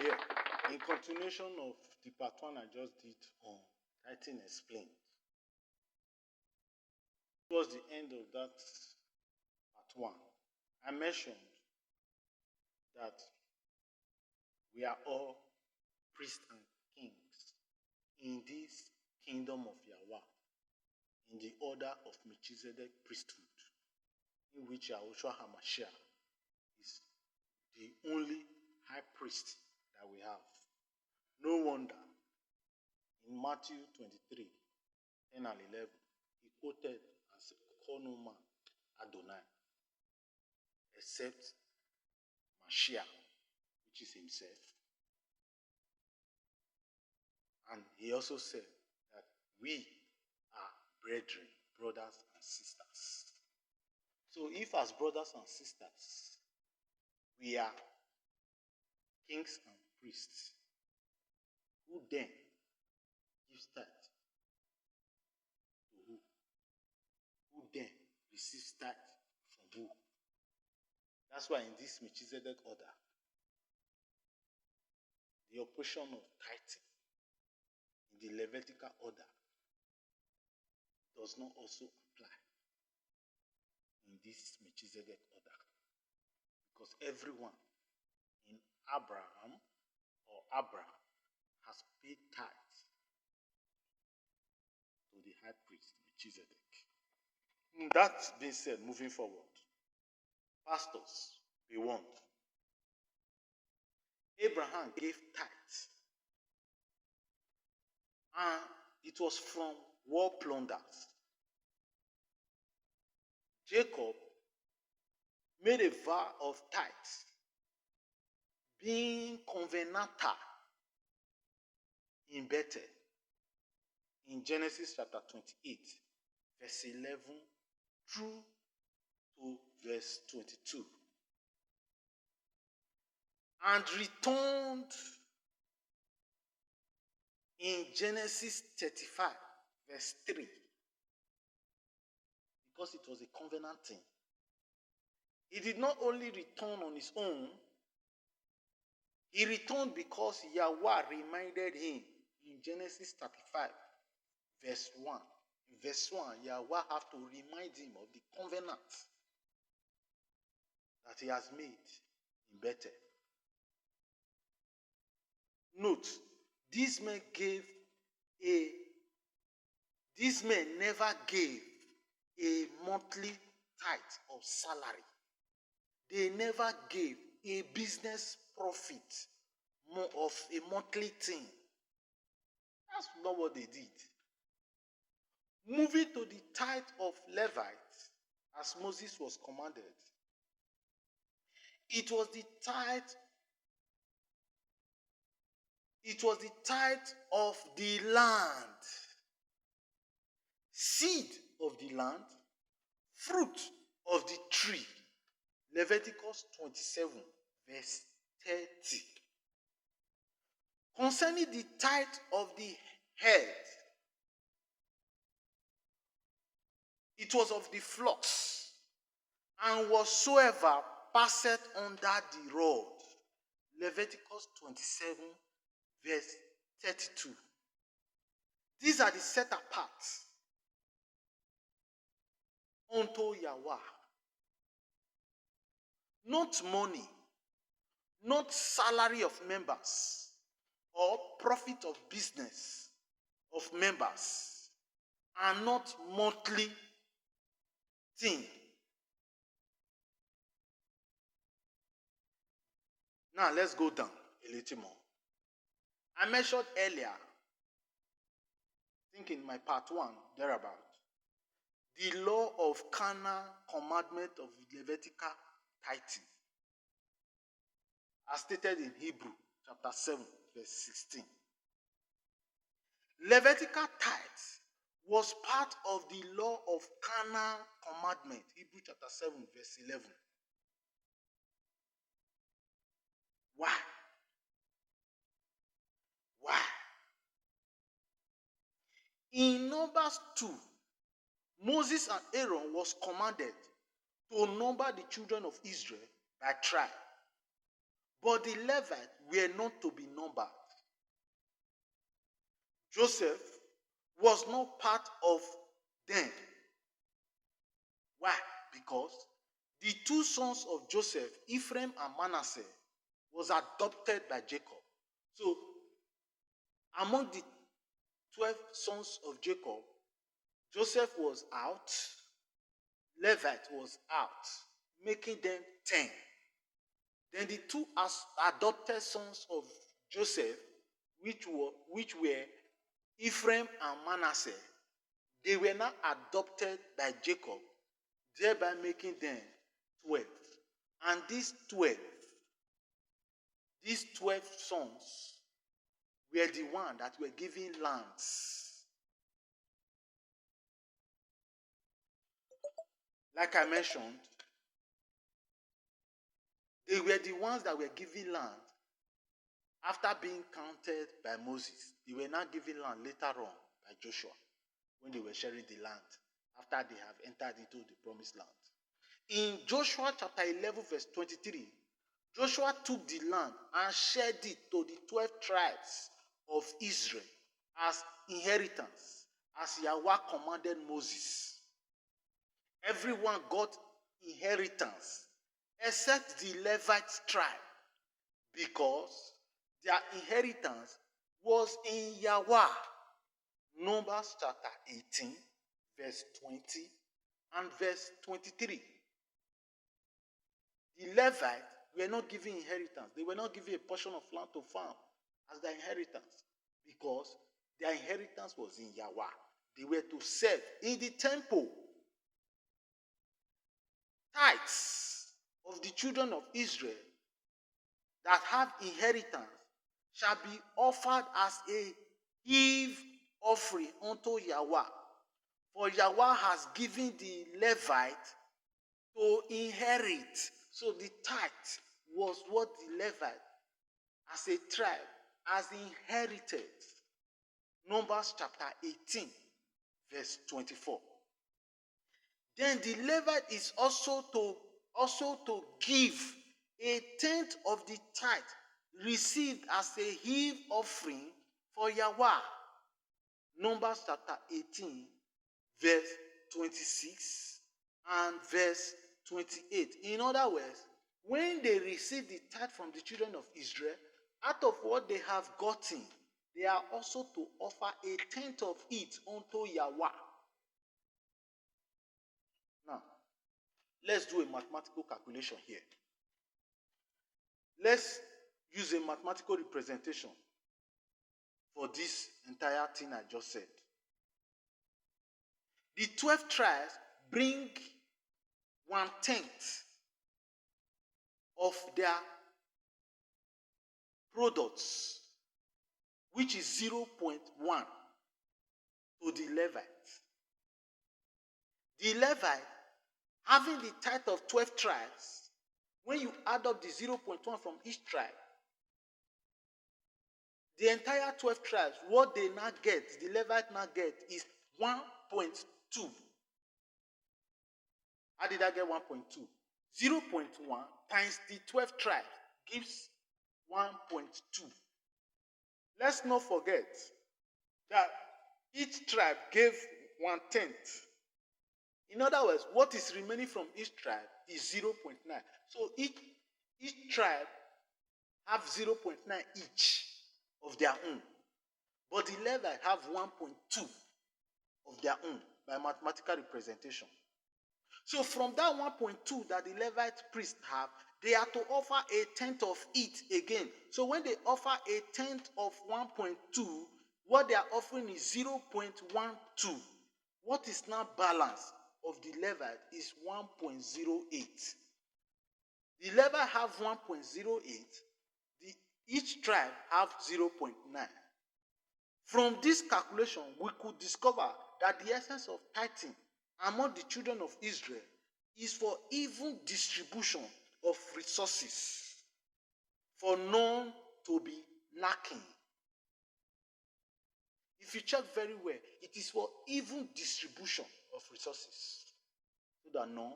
Yeah. In continuation of the part one I just did on Tithing Explained, towards the end of that part one, I mentioned that we are all priests and kings in this kingdom of Yahweh, in the order of Melchizedek priesthood, in which Yahushua HaMashiach is the only high priest that we have. No wonder in Matthew 23, 10 and 11, he quoted and said, "Call no man Adonai, except Mashiach, which is himself." And he also said that we are brethren, brothers and sisters. So if as brothers and sisters, we are kings and priests, who then gives tithe to who? Who then receives tithe from who? That's why in this Melchizedek order, the operation of tithing in the Levitical order does not also apply in this Melchizedek order, because everyone in Abraham or Abraham has paid tithe to the high priest Melchizedek. That being said, moving forward, pastors, be warned. Abraham gave tithe, and it was from war plunders. Jacob made a vow of tithe, being covenanter in Bethel, in Genesis chapter 28, verse 11 through to verse 22, and returned in Genesis 35, verse 3, because it was a covenant thing. He did not only return on his own, he returned because Yahweh reminded him in Genesis 35, verse 1. In verse 1, Yahweh have to remind him of the covenant that he has made in Bethel. Note, these men never gave a monthly tithe of salary. They never gave a business profit more of a monthly thing. That's not what they did. Moving to the tithe of Levites, as Moses was commanded, it was the tithe of the land, seed of the land, fruit of the tree. Leviticus 27, verse 30. Concerning the tithe of the head, it was of the flocks, and whatsoever passeth under the rod. Leviticus 27, verse 32. These are the set apart unto Yahweh. Not money, not salary of members, or profit of business of members, and not monthly thing. Now let's go down a little more. I mentioned earlier, I think in my part 1, thereabout, the law of carnal commandment of Levitical tithing, as stated in Hebrew chapter 7, verse 16. Levitical tithe was part of the law of carnal commandment, Hebrew chapter 7, verse 11. Why? Why? In Numbers 2, Moses and Aaron was commanded to number the children of Israel by tribe. But the Levites were not to be numbered. Joseph was not part of them. Why? Because the two sons of Joseph, Ephraim and Manasseh, was adopted by Jacob. So, among the 12 sons of Jacob, Joseph was out, Levite was out, making them 10. Then the two adopted sons of Joseph, which were Ephraim and Manasseh, they were not adopted by Jacob, thereby making them 12. And these 12 sons were the ones that were given lands. Like I mentioned, they were the ones that were given land after being counted by Moses. They were not given land later on by Joshua when they were sharing the land after they have entered into the promised land. In Joshua chapter 11 verse 23, Joshua took the land and shared it to the 12 tribes of Israel as inheritance, as Yahweh commanded Moses. Everyone got inheritance except the Levite tribe, because their inheritance was in Yahweh. Numbers chapter 18 verse 20 and verse 23. The Levites were not given inheritance. They were not given a portion of land to farm as their inheritance, because their inheritance was in Yahweh. They were to serve in the temple. Tithes of the children of Israel that have inheritance shall be offered as a heave offering unto Yahweh. For Yahweh has given the Levite to inherit. So the tithe was what the Levite as a tribe has inherited. Numbers chapter 18 verse 24. Then the Levite is also to give a tenth of the tithe received as a heave offering for Yahweh. Numbers chapter 18 verse 26 and verse 28. In other words, when they receive the tithe from the children of Israel, out of what they have gotten, they are also to offer a tenth of it unto Yahweh. Now, let's do a mathematical calculation here. Let's use a mathematical representation for this entire thing I just said. The 12 tribes bring 1/10 of their products, which is 0.1 to the Levites. The Levite, having the tithe of 12 tribes, when you add up the 0.1 from each tribe, the entire 12 tribes, what they now get, the Levite now get, is 1.2. How did I get 1.2? 0.1 times the 12 tribes gives 1.2. Let's not forget that each tribe gave 1/10. In other words, what is remaining from each tribe is 0.9. So each tribe have 0.9 each of their own. But the Levite have 1.2 of their own by mathematical representation. So from that 1.2 that the Levite priests have, they are to offer a tenth of it again. So when they offer a tenth of 1.2, what they are offering is 0.12. What is now balance of the Levite is 1.08. The Levite have 1.08. Each tribe have 0.9. From this calculation, we could discover that the essence of tithing among the children of Israel is for even distribution of resources, for none to be lacking. If you check very well, it is for even distribution of resources, so that none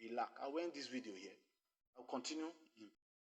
will lack. I will end this video here. I'll continue in